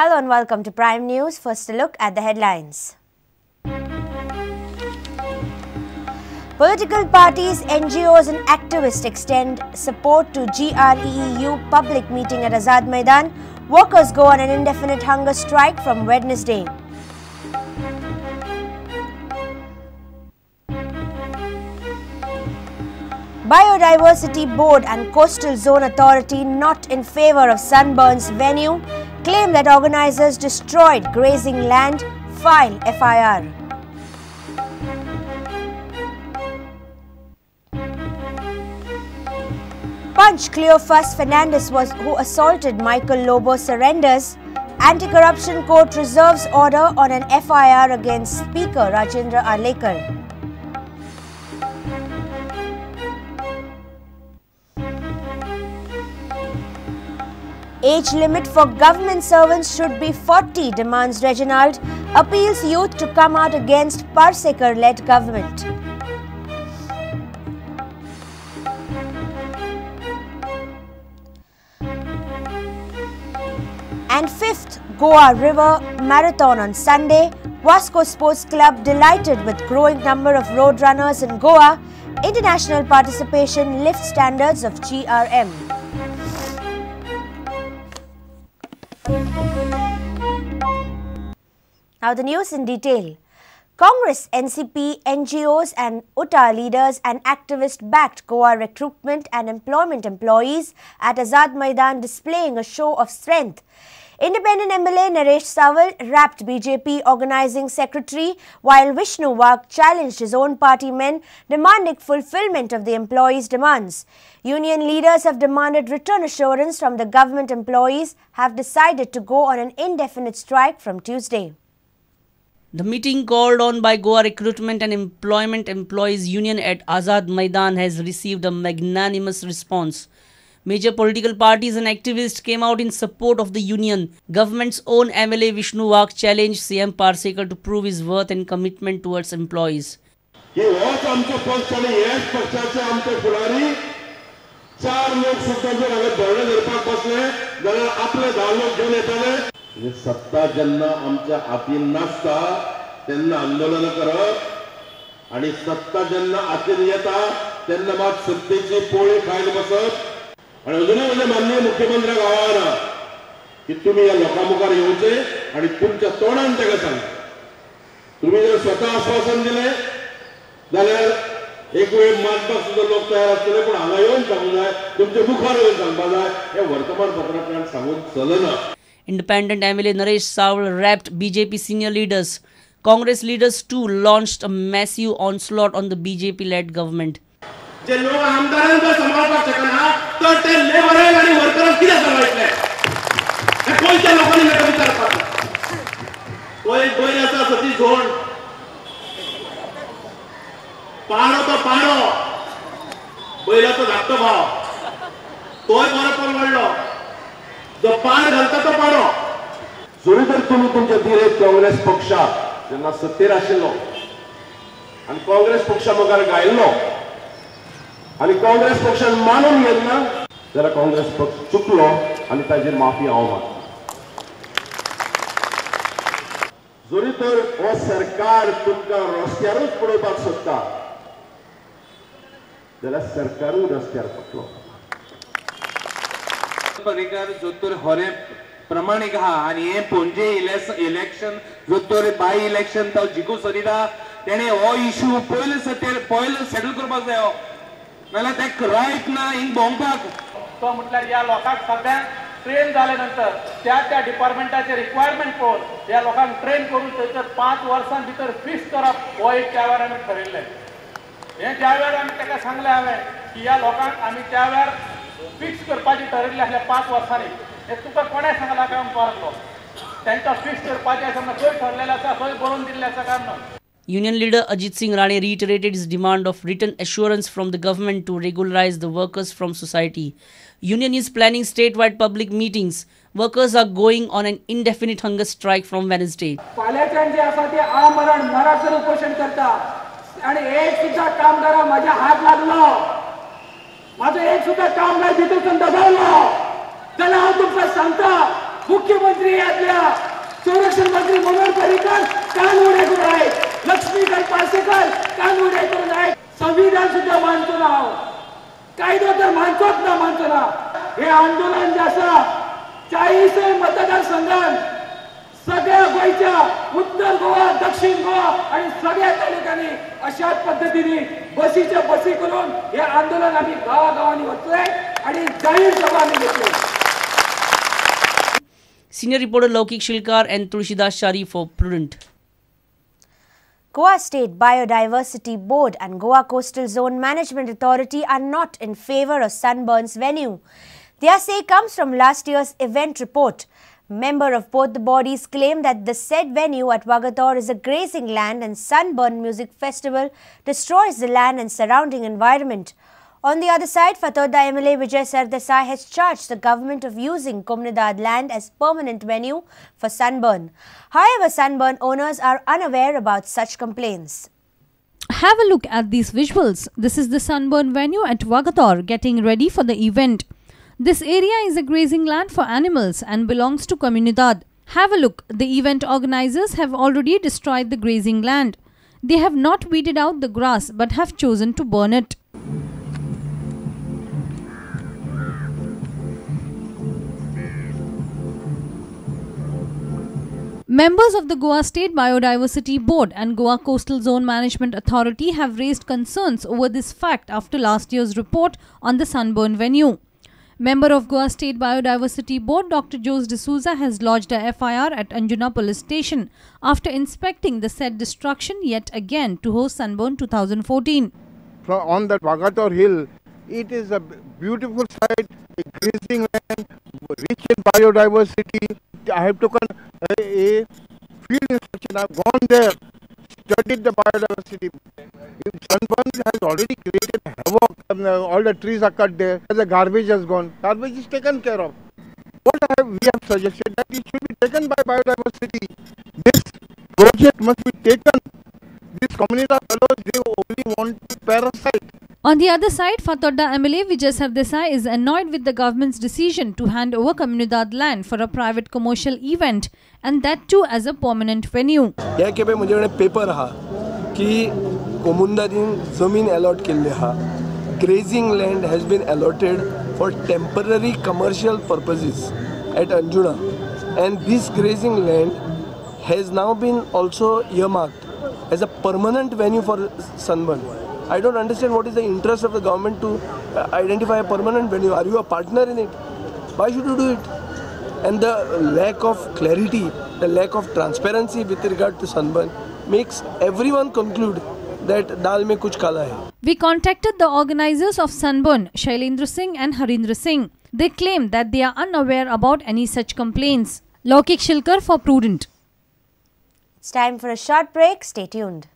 Hello and welcome to Prime News. First a look at the headlines. Political parties, NGOs and activists extend support to GREEU public meeting at Azad Maidan. Workers go on an indefinite hunger strike from Wednesday. Biodiversity Board and Coastal Zone Authority not in favour of Sunburn's venue. Claim that organisers destroyed grazing land. File FIR. Punch Cleophas Fernandez who assaulted Michael Lobo surrenders. Anti-Corruption Court reserves order on an FIR against Speaker Rajendra Arlekar. Age limit for government servants should be 40, demands Reginald. Appeals youth to come out against Parsekar-led government. And 5th Goa River Marathon on Sunday. Vasco Sports Club delighted with growing number of road runners in Goa. International participation lifts standards of GRM. Now the news in detail. Congress, NCP, NGOs and UTA leaders and activists backed Goa recruitment and employment employees at Azad Maidan, displaying a show of strength. Independent MLA Naresh Sawal rapped BJP organising secretary, while Vishnu Wagh challenged his own party men, demanding fulfillment of the employees' demands. Union leaders have demanded return assurance from the government. Employees have decided to go on an indefinite strike from Tuesday. The meeting, called on by Goa Recruitment and Employment Employees Union at Azad Maidan, has received a magnanimous response. Major political parties and activists came out in support of the union. Government's own MLA Vishnu Wagh challenged CM Parsekar to prove his worth and commitment towards employees. सत्ता जेन्ना आमच्या हातीन नासता तेन्ना आंदोलन करप आणि सत्ता जेन्ना हातीन येता तेन्ना मात सत्तेची पोळी खायला बसप आणि अजूनही माननीय मुख्यमंत्र्याक आव्हान की तुम्ही या लोकांमुखार येवचे आणि तुमच्या तोंडान ताका सांगा. तुम्ही जर स्वतः आश्वासन दिले जाल्यार एक वेळ मानपाक सुद्धा लोक तयार आसतले, पण हांगा येवन सांगूंक जाय, तुमच्या मुखार येवन सांगपाक जाय. हे वर्तमानपत्रांतल्यान सांगून चलना. Independent MLA Naresh Sawal rapped BJP senior leaders. Congress leaders too launched a massive onslaught on the BJP-led government. जे लोक आमदारांचा सांभाळपाक शकना तर ते लेबरल आणि वर्करांक कित्याक सांभाळटले? हे कोणत्या लोकांनी म्हाका विचारपाक? कोण बैल आसा सतीश धोंड, पाडो तो पाडो, बैलाचो धाकटो भाव, तोय बरो परवडलो. जो पाड घालता तो पाडो. जरी तर तुम्ही तुमच्या दिरेक काँग्रेस पक्षाक जेन्ना सत्तेर आशिल्लो आणि काँग्रेस पक्षा मुखार गायल्लो आणि काँग्रेस पक्षान मानून घेतला जाल्यार काँग्रेस पक्ष चुकलो आणि ताजेर माफी हांव मागता. जरी तर हो सरकार तुमकां रस्त्यारूच पळोवपाक सोदता जाल्यार सरकारूय रस्त्यार पडटलो. परिकार जोतोर होरे प्रमाणीक आहा आणि हे पणजे इलेक्शन जोतोर बाय इलेक्शन तो जिखू सोदिता तेणे हो इश्यू पयले सेटल करपाक जाय. नाल्यार तेका रायट ना हिंग भोंवपाक. तो म्हटल्यार ह्या लोकांक सगळ्यांक ट्रेन जाले नंतर त्या डिपार्टमेंटाचे रिक्वायरमेंट पळोवन ह्या लोकांक ट्रेन करून थंयसर 5 वर्सां भितर फिक्स करप हो एक त्या वेळार आमी ठरयल्लें. हे ज्या वेळार आमी ताका सांगलें हांवें की ह्या लोकांक आमी त्या वेळार फिक्स करपाची ठरयल्ली आसल्या 5 वर्सांनी. हे तुका कोणें सांगला काय म्हणपाक तांकां फिक्स करपाचें समज खंय ठरलेलें आसा खंय बरोवन दिल्लें आसा काय म्हणून. Union leader Ajit Singh Rane reiterated his demand of written assurance from the government to regularize the workers from society. Union is planning statewide public meetings. Workers are going on an indefinite hunger strike from Wednesday. पाल्याच्यान जे आसा ते आमरण नराचं उपोषण करता आणि एक सुद्धा कामगारा माझ्या हात लागलो, माझं एक सुद्धा कामगार तिथून दबावलो जाल्यार हांव तुमकां सांगता मुख्यमंत्री यातल्या संरक्षण मंत्री मनोहर पर्रीकर कान उडे करून आहेत, लक्ष्मीकांत पार्सेकर कान उडे करून आहेत. संविधान सुद्धा मानतो ना, कायदो तर मानतोच ना. हे आंदोलन जे आसा 40 मतदारसंघात सगळ्या गोयच्या उत्तर गोवा, दक्षिण गोवा आणि सगळ्या तालुक्यांनी अशाच पद्धतीने बसी करून हे आंदोलन आम्ही गावागावांनी वतलोय आणि जाहीर सभा आम्ही घेतली. Senior reporter Laukik Shilkar and Tulsidas Shari for Prudent. Goa State Biodiversity Board and Goa Coastal Zone Management Authority are not in favour of Sunburn's venue. Their say comes from last year's event report. Member of both the bodies claim that the said venue at Wagator is a grazing land and Sunburn Music Festival destroys the land and surrounding environment. On the other side, Fathoda MLA Vijay Sardesai has charged the government of using Kumnidad land as permanent venue for Sunburn. However, Sunburn owners are unaware about such complaints. Have a look at these visuals. This is the Sunburn venue at Wagator getting ready for the event. This area is a grazing land for animals and belongs to Comunidad. Have a look. The event organizers have already destroyed the grazing land. They have not weeded out the grass but have chosen to burn it. Members of the Goa State Biodiversity Board and Goa Coastal Zone Management Authority have raised concerns over this fact after last year's report on the Sunburn venue. Member of Goa State Biodiversity Board Dr. Jose D'Souza has lodged a FIR at Anjuna Police Station after inspecting the said destruction yet again to host Sunburn 2014. On that Wagator hill, it is a beautiful site, a grazing land, rich in biodiversity. I have taken a field inspection. I have gone there, studied the biodiversity. Sunburn has already created havoc. All the trees are cut there. The garbage has gone. Garbage is taken care of. We have suggested that it should be taken by biodiversity. This project must be taken. These community fellows, they only want to parasite. On the other side, Fathoda MLA Vijay Sardesai is annoyed with the government's decision to hand over Comunidad land for a private commercial event, and that too as a permanent venue. या के मुझे paper हा कि कोमुंदादीन जमीन allot केल्ली हा. Grazing land has been allotted for temporary commercial purposes at Anjuna, and this grazing land has now been also earmarked as a permanent venue for Sunburn. I don't understand what is the interest of the government to identify a permanent venue. Are you a partner in it? Why should you do it? And the lack of clarity, the lack of transparency with regard to Sunburn makes everyone conclude that dal mein kuch kala hai. We contacted the organizers of Sunburn, Shailendra Singh and Harindra Singh. They claim that they are unaware about any such complaints. Laukik Shilkar for Prudent. It's time for a short break. Stay tuned.